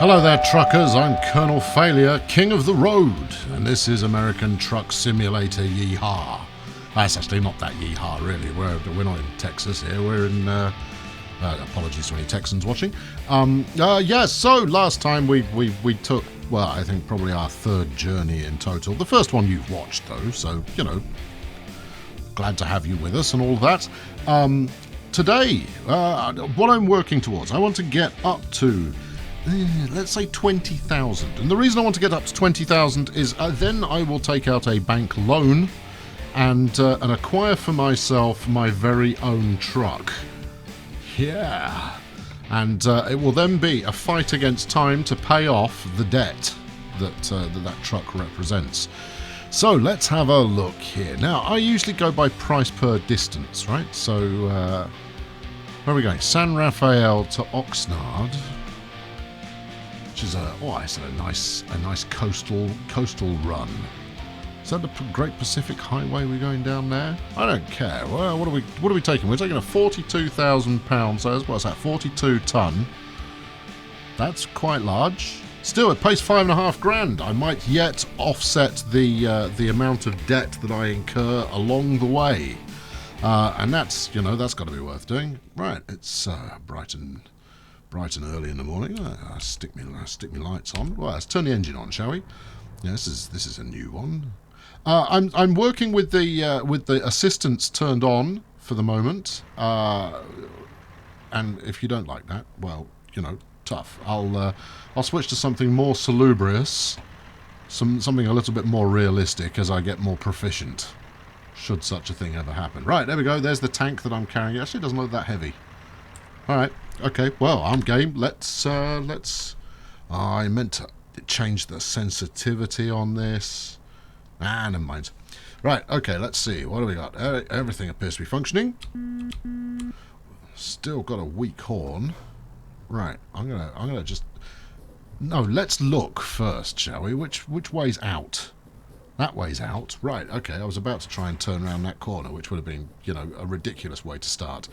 Hello there, truckers. I'm Colonel Failure, King of the Road, and this is American Truck Simulator Yeehaw. That's actually not that yeehaw, really. We're not in Texas here. We're in. Apologies to any Texans watching. Yes. So last time we took, well, I think probably our third journey in total. The first one you've watched, though. So glad to have you with us and all that. Today, what I'm working towards, I want to get up to. Let's say 20,000, and the reason I want to get up to 20,000 is then I will take out a bank loan and acquire for myself my very own truck. Yeah, and it will then be a fight against time to pay off the debt that truck represents. So let's have a look here. Now I usually go by price per distance, right? So where are we going? San Rafael to Oxnard. Which is a nice coastal run. Is that the Great Pacific Highway we're going down there? I don't care. Well, what are we taking? We're taking a 42,000 pounds. So what's that? 42 ton. That's quite large. Still, it pays $5,500. I might yet offset the amount of debt that I incur along the way, and that's got to be worth doing. Right, it's bright and early in the morning. I stick me lights on. Well, let's turn the engine on, shall we? Yeah, this is a new one. I'm working with the assistance turned on for the moment. And if you don't like that, well, tough. I'll switch to something more salubrious, something a little bit more realistic as I get more proficient. Should such a thing ever happen. Right, there we go. There's the tank that I'm carrying. It actually doesn't look that heavy. All right. Okay, well, I'm game. Let's. I meant to change the sensitivity on this. Never mind. Right. Okay. Let's see. What do we got? Everything appears to be functioning. Still got a weak horn. Right. I'm gonna just. No. Let's look first, shall we? Which way's out? That way's out. Right, okay, I was about to try and turn around that corner, which would have been, a ridiculous way to start.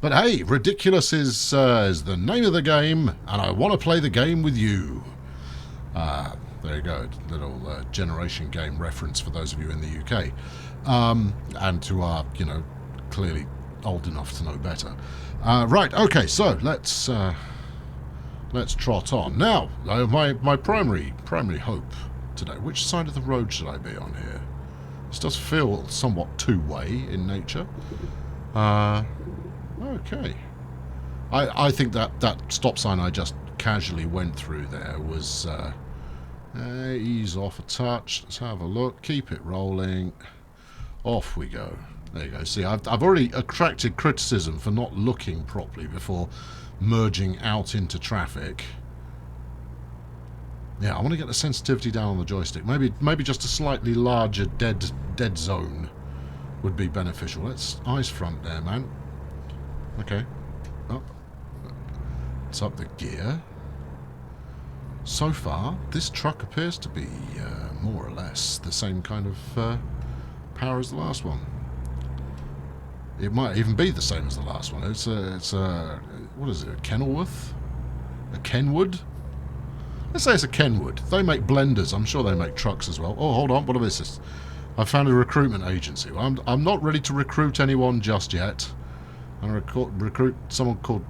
But hey, ridiculous is the name of the game, and I want to play the game with you. There you go, little generation game reference for those of you in the UK. And who are, clearly old enough to know better. Right, okay, so let's trot on. Now, my primary hope today. Which side of the road should I be on here? This does feel somewhat two-way in nature. Okay. I think that stop sign I just casually went through there was ease off a touch. Let's have a look. Keep it rolling. Off we go. There you go. See, I've already attracted criticism for not looking properly before merging out into traffic. Yeah, I want to get the sensitivity down on the joystick. Maybe just a slightly larger dead zone would be beneficial. Let's eyes front there, man. Okay. Up. It's up the gear. So far, this truck appears to be more or less the same kind of power as the last one. It might even be the same as the last one. It's a what is it? A Kenilworth? A Kenwood? Let's say it's a Kenwood. They make blenders. I'm sure they make trucks as well. Oh, hold on. What is this? I found a recruitment agency. Well, I'm not ready to recruit anyone just yet. I'm going to recruit someone called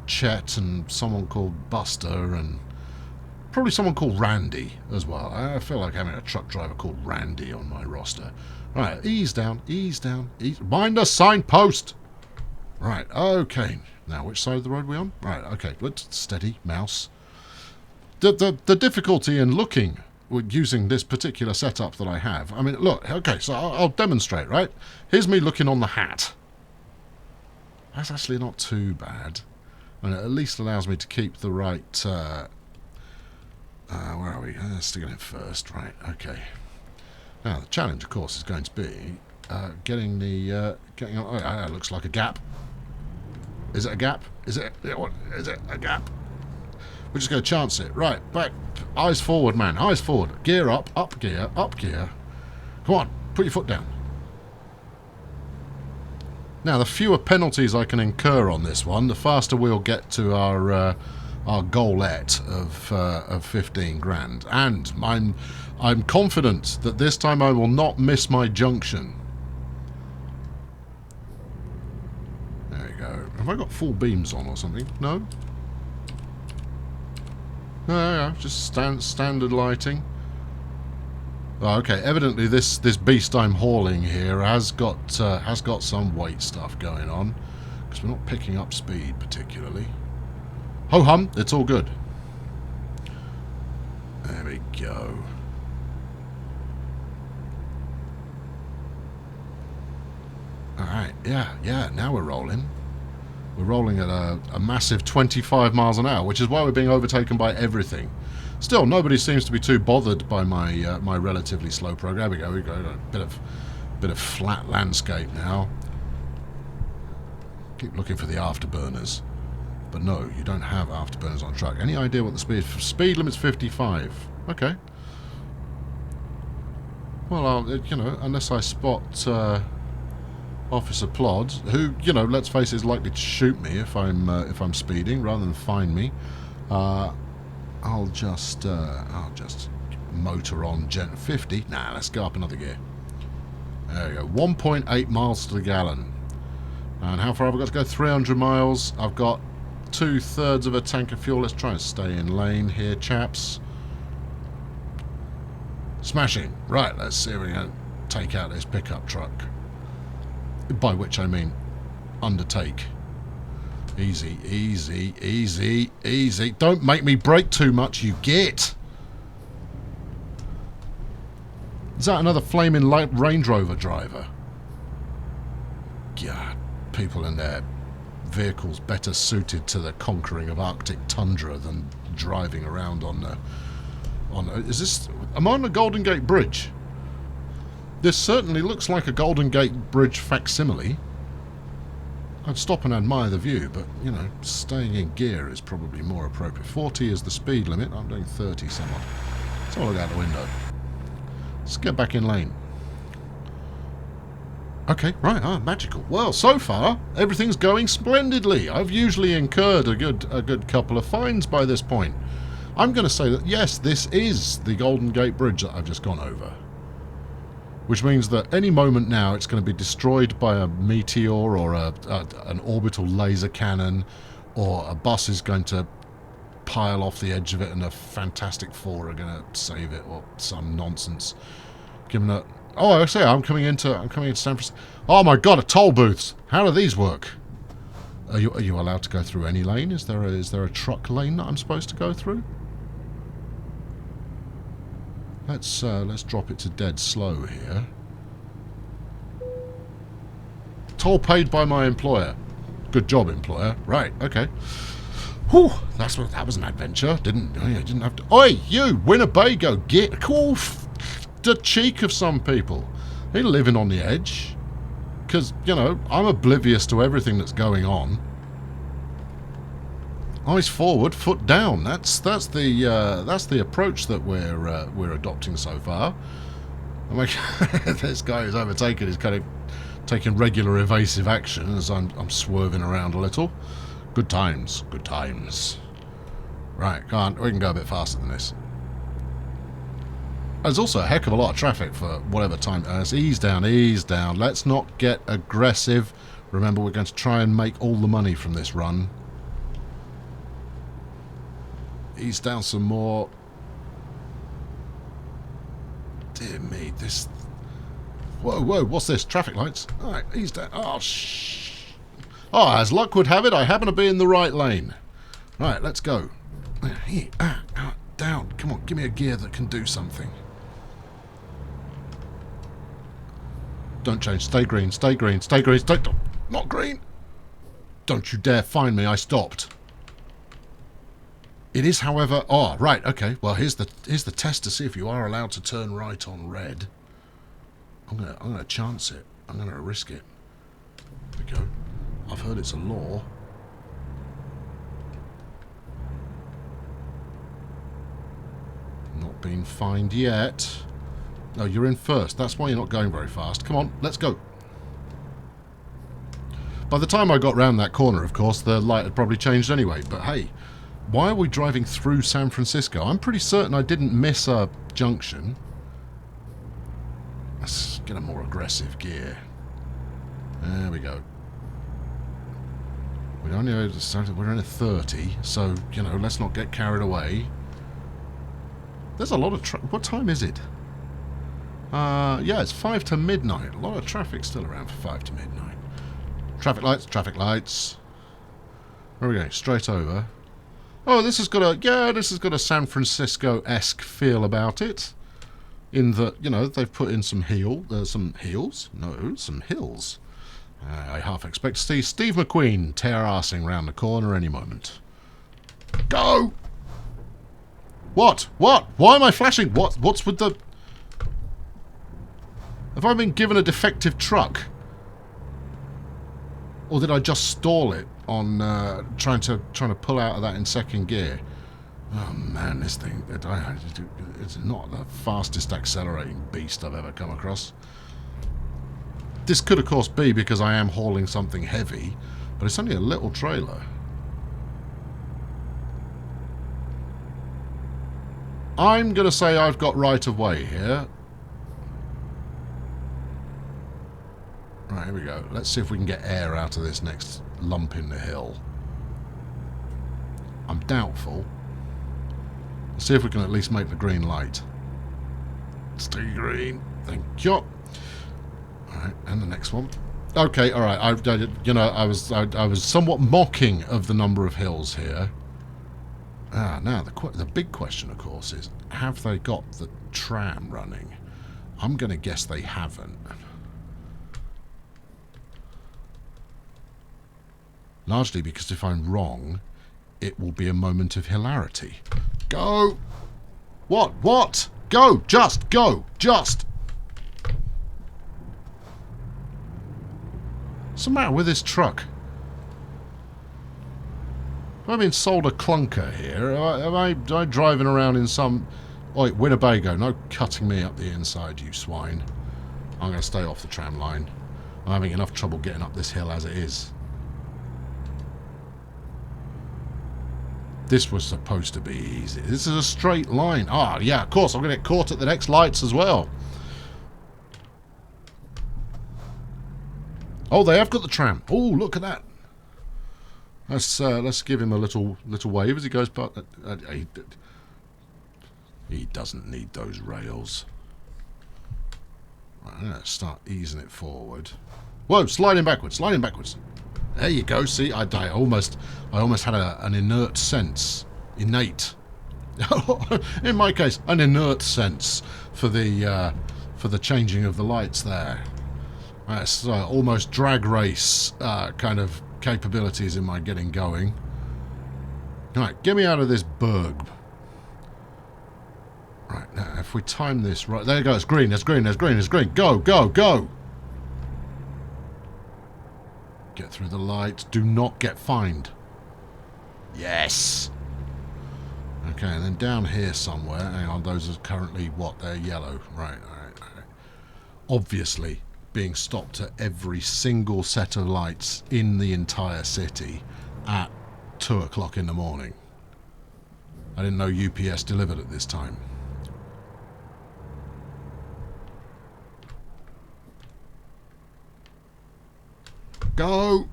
Chet and someone called Buster and probably someone called Randy as well. I feel like having a truck driver called Randy on my roster. Right, ease down, ease down, ease. Mind the signpost! Right, okay. Now, which side of the road are we on? Right, okay. Let's steady, mouse. The difficulty in looking using this particular setup that I have. I mean, look, okay, so I'll demonstrate, right? Here's me looking on the hat. That's actually not too bad. And it at least allows me to keep the right... where are we? Sticking it first, right, okay. Now, the challenge, of course, is going to be getting the... oh, it looks like a gap. Is it a gap? Is it a gap? We're just going to chance it. Right, back. Eyes forward, man. Eyes forward. Gear up. Up gear. Up gear. Come on. Put your foot down. Now, the fewer penalties I can incur on this one, the faster we'll get to our goalette of 15 grand, and I'm confident that this time I will not miss my junction. There we go. Have I got full beams on or something? No. No, just standard lighting. Oh, okay, evidently this beast I'm hauling here has got some weight stuff going on, because we're not picking up speed particularly. Ho hum, it's all good. There we go. Alright, yeah, now we're rolling. We're rolling at a massive 25 miles an hour, which is why we're being overtaken by everything. Still, nobody seems to be too bothered by my my relatively slow progress. There we go. A bit of flat landscape now. Keep looking for the afterburners. But no, you don't have afterburners on truck. Any idea what the speed limit's 55? Okay. Well, you know, unless I spot Officer Plod, who, you know, let's face it, is likely to shoot me if I'm speeding rather than find me. I'll just motor on Gen 50. Nah, let's go up another gear. There we go. 1.8 miles to the gallon. And how far have I got to go? 300 miles. I've got 2/3 of a tank of fuel. Let's try and stay in lane here, chaps. Smashing. Right, let's see if we can take out this pickup truck. By which I mean undertake. Easy, easy, easy, easy. Don't make me brake too much, you git. Is that another flaming Range Rover driver? God, people in their vehicles better suited to the conquering of Arctic tundra than driving around on is this... Am I on the Golden Gate Bridge? This certainly looks like a Golden Gate Bridge facsimile. I'd stop and admire the view, but, you know, staying in gear is probably more appropriate. 40 is the speed limit. I'm doing 30 somewhat. Let's have a look out the window. Let's get back in lane. Okay, right, magical. Well, so far, everything's going splendidly. I've usually incurred a good couple of fines by this point. I'm going to say that, yes, this is the Golden Gate Bridge that I've just gone over. Which means that any moment now it's going to be destroyed by a meteor or an orbital laser cannon, or a bus is going to pile off the edge of it and a Fantastic Four are going to save it, or some nonsense. Given that, oh, I say I'm coming into San Francisco. Oh my God, toll booths! How do these work? Are you allowed to go through any lane? Is there a truck lane that I'm supposed to go through? Let's drop it to dead slow here. Toll paid by my employer. Good job, employer. Right, okay. Whew, that was an adventure. Didn't have to. Oi, you Winnebago, get cool. The cheek of some people. They're living on the edge. Because, you know, I'm oblivious to everything that's going on. Eyes forward, foot down. That's the approach that we're adopting so far. I'm like, this guy who's overtaken is kind of taking regular evasive action as I'm swerving around a little. Good times, good times. Right, we can go a bit faster than this. There's also a heck of a lot of traffic for whatever time. Ease down, ease down. Let's not get aggressive. Remember, we're going to try and make all the money from this run. Ease down some more. Dear me, this... Whoa, what's this? Traffic lights? Alright, ease down. Oh, shh. Oh, as luck would have it, I happen to be in the right lane. Right, let's go. Here, down. Come on, give me a gear that can do something. Don't change. Stay green, stay green, stay green, stay... Not green! Don't you dare find me, I stopped. It is, however... Oh, right, okay. Well, here's the test to see if you are allowed to turn right on red. I'm gonna chance it. I'm gonna risk it. There we go. I've heard it's a law. Not been fined yet. No, you're in first. That's why you're not going very fast. Come on, let's go. By the time I got round that corner, of course, the light had probably changed anyway. But hey, Why are we driving through San Francisco? I'm pretty certain I didn't miss a junction. Let's get a more aggressive gear. There we go. We're in a 30, so, you know, let's not get carried away. There's a lot of what time is it? Yeah, it's 5 to midnight. A lot of traffic still around for 5 to midnight. Traffic lights, traffic lights. Where are we going? Straight over. Oh, this has got a San Francisco-esque feel about it. In that, you know, they've put in some hills. I half expect to see Steve McQueen tear-arsing round the corner any moment. Go! What? What? Why am I flashing? What's with the... Have I been given a defective truck? Or did I just stall it on trying to pull out of that in second gear? Oh man, this thing, it's not the fastest accelerating beast I've ever come across. This could of course be because I am hauling something heavy, but it's only a little trailer. I'm going to say I've got right of way here. Right, here we go. Let's see if we can get air out of this next lump in the hill. I'm doubtful. Let's see if we can at least make the green light. Stay green. Thank you. Alright, and the next one. Okay, alright. I was somewhat mocking of the number of hills here. Now, the big question, of course, is have they got the tram running? I'm going to guess they haven't. Largely because if I'm wrong, it will be a moment of hilarity. Go! What? What? Go! Just go! Just! What's the matter with this truck? Have I been sold a clunker here? Am I driving around in some... Oi, Winnebago, no cutting me up the inside, you swine. I'm going to stay off the tram line. I'm having enough trouble getting up this hill as it is. This was supposed to be easy. This is a straight line. Ah, yeah, of course, I'm going to get caught at the next lights as well. Oh, they have got the tram. Oh, look at that. Let's give him a little wave as he goes past. He doesn't need those rails. Right, I'm going to start easing it forward. Whoa, sliding backwards, sliding backwards. There you go. See, I almost had an inert sense, innate. In my case, an inert sense for the changing of the lights there. That's almost drag race kind of capabilities in my getting going. Right, get me out of this burg. Right, now if we time this right, there you go. It's green. There's green. There's green. There's green. Go, go, go. Get through the lights. Do not get fined. Yes. Okay, and then down here somewhere. Hang on, those are currently what? They're yellow. Right, alright. Obviously, being stopped at every single set of lights in the entire city at 2 o'clock in the morning. I didn't know UPS delivered at this time. Go!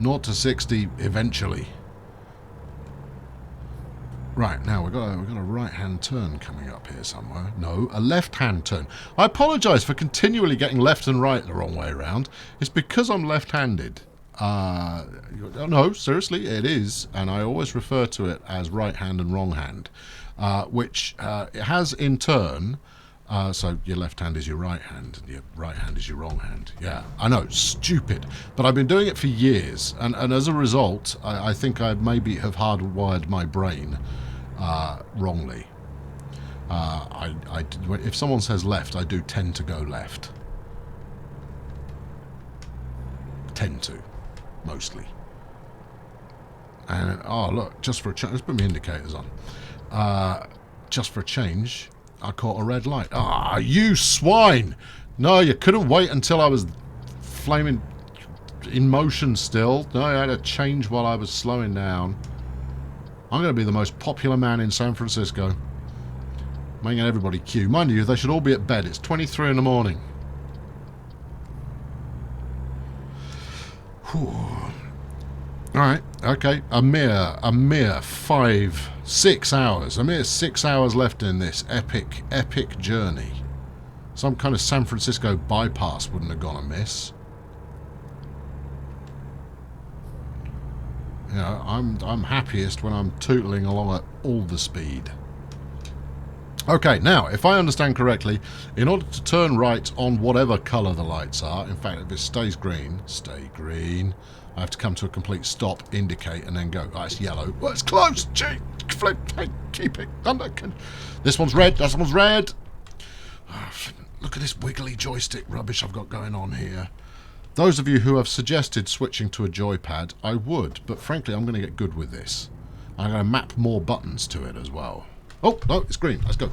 Naught to 60 eventually. Right, now we've got a right-hand turn coming up here somewhere. No, a left-hand turn. I apologise for continually getting left and right the wrong way around. It's because I'm left-handed. No, seriously, it is, and I always refer to it as right hand and wrong hand, which it has in turn. So your left hand is your right hand, and your right hand is your wrong hand. Yeah, I know, stupid, but I've been doing it for years, and as a result, I think I maybe have hardwired my brain wrongly. If someone says left, I do tend to go left. Tend to. Mostly. And, oh, look, just for a change, let's put my indicators on. Just for a change, I caught a red light. Ah, you swine! No, you couldn't wait until I was flaming in motion still. No, I had to change while I was slowing down. I'm going to be the most popular man in San Francisco. Making everybody queue. Mind you, they should all be at bed. It's 23 in the morning. Whew. Alright, okay. A mere 6 hours. A mere 6 hours left in this epic journey. Some kind of San Francisco bypass wouldn't have gone amiss. You know, I'm happiest when I'm tootling along at all the speed. Okay, now, if I understand correctly, in order to turn right on whatever colour the lights are, in fact, if it stays green, stay green, I have to come to a complete stop, indicate, and then go. Oh, it's yellow. Well, it's close. Gee, flip, hey, keep it under. This one's red. That one's red. Oh, look at this wiggly joystick rubbish I've got going on here. Those of you who have suggested switching to a joypad, I would, but frankly, I'm going to get good with this. I'm going to map more buttons to it as well. Oh, no, it's green. Let's go.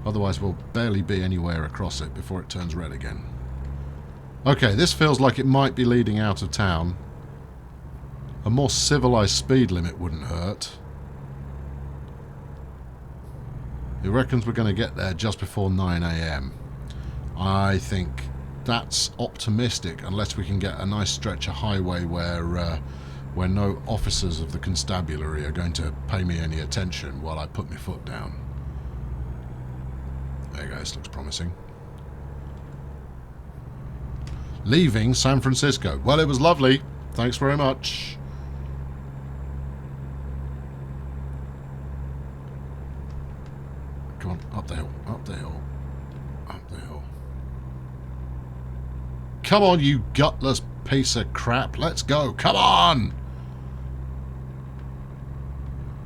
Otherwise, we'll barely be anywhere across it before it turns red again. Okay, this feels like it might be leading out of town. A more civilized speed limit wouldn't hurt. He reckons we're going to get there just before 9 AM. I think that's optimistic, unless we can get a nice stretch of highway where no officers of the constabulary are going to pay me any attention while I put my foot down. There you go, this looks promising. Leaving San Francisco. Well, it was lovely. Thanks very much. Come on, up the hill, up the hill, up the hill. Come on, you gutless piece of crap. Let's go. Come on!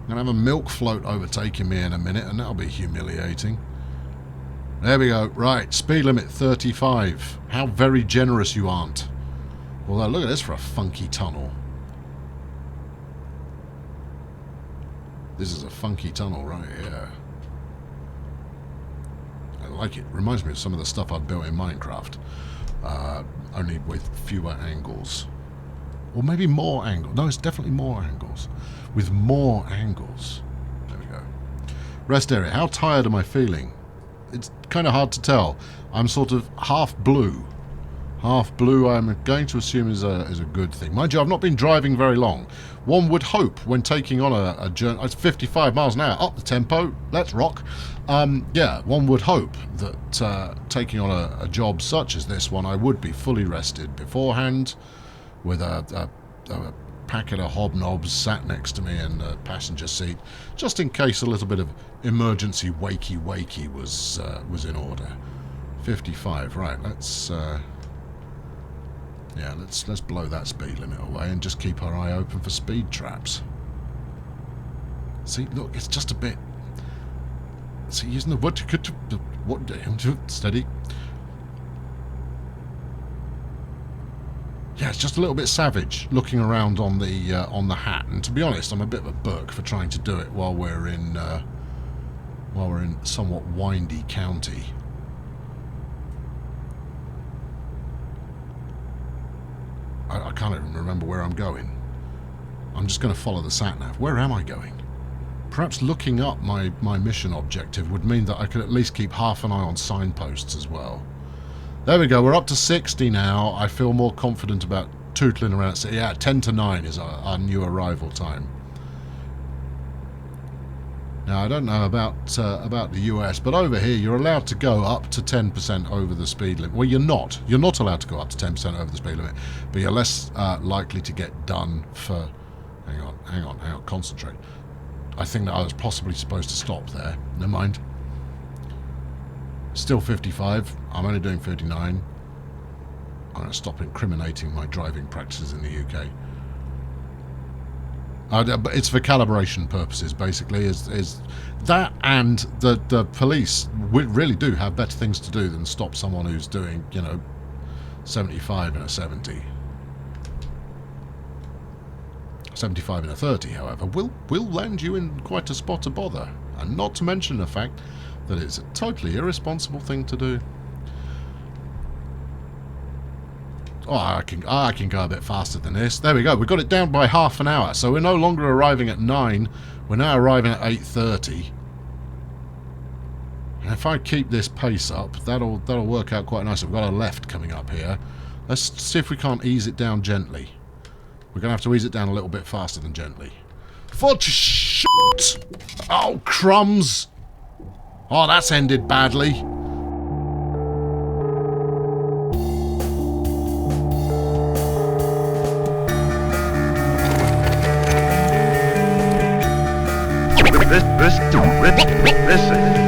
I'm going to have a milk float overtaking me in a minute, and that'll be humiliating. There we go. Right, speed limit 35. How very generous you aren't. Although, look at this for a funky tunnel. This is a funky tunnel right here. I like it. Reminds me of some of the stuff I've built in Minecraft. Only with fewer angles. Or maybe more angles. No, it's definitely more angles. With more angles. There we go. Rest area. How tired am I feeling? It's kind of hard to tell. I'm sort of half blue. Half blue, I'm going to assume is a good thing. Mind you, I've not been driving very long. One would hope when taking on a journey... It's 55 miles an hour. Up the tempo. Let's rock. Yeah, one would hope that taking on a job such as this one, I would be fully rested beforehand with a packet of hobnobs sat next to me in the passenger seat, just in case a little bit of emergency wakey was in order. 55, right, let's yeah, let's blow that speed limit away and just keep our eye open for speed traps. See, look, it's just a bit. See, using the what steady. Yeah, it's just a little bit savage looking around on the hat, and to be honest, I'm a bit of a burk for trying to do it while we're in somewhat windy county. I can't even remember where I'm going. I'm just going to follow the sat-nav. Where am I going? Perhaps looking up my mission objective would mean that I could at least keep half an eye on signposts as well. There we go, we're up to 60 now. I feel more confident about tootling around. So yeah, 10 to 9 is our new arrival time. Now, I don't know about the US, but over here you're allowed to go up to 10% over the speed limit. Well, you're not. You're not allowed to go up to 10% over the speed limit, but you're less likely to get done for... Hang on, concentrate. I think that I was possibly supposed to stop there. Never mind. Still 55. I'm only doing 39. I'm going to stop incriminating my driving practices in the UK. But it's for calibration purposes, basically. Is that, and the police really do have better things to do than stop someone who's doing, 75 in a 70. 75 in a 30, however, will land you in quite a spot of bother. And not to mention the fact that it's a totally irresponsible thing to do. Oh, I can go a bit faster than this. There we go. We got it down by half an hour. So we're no longer arriving at 9. We're now arriving at 8:30. And if I keep this pace up, that'll work out quite nice. We've got a left coming up here. Let's see if we can't ease it down gently. We're going to have to ease it down a little bit faster than gently. For shit! Oh, crumbs! Oh, that's ended badly. This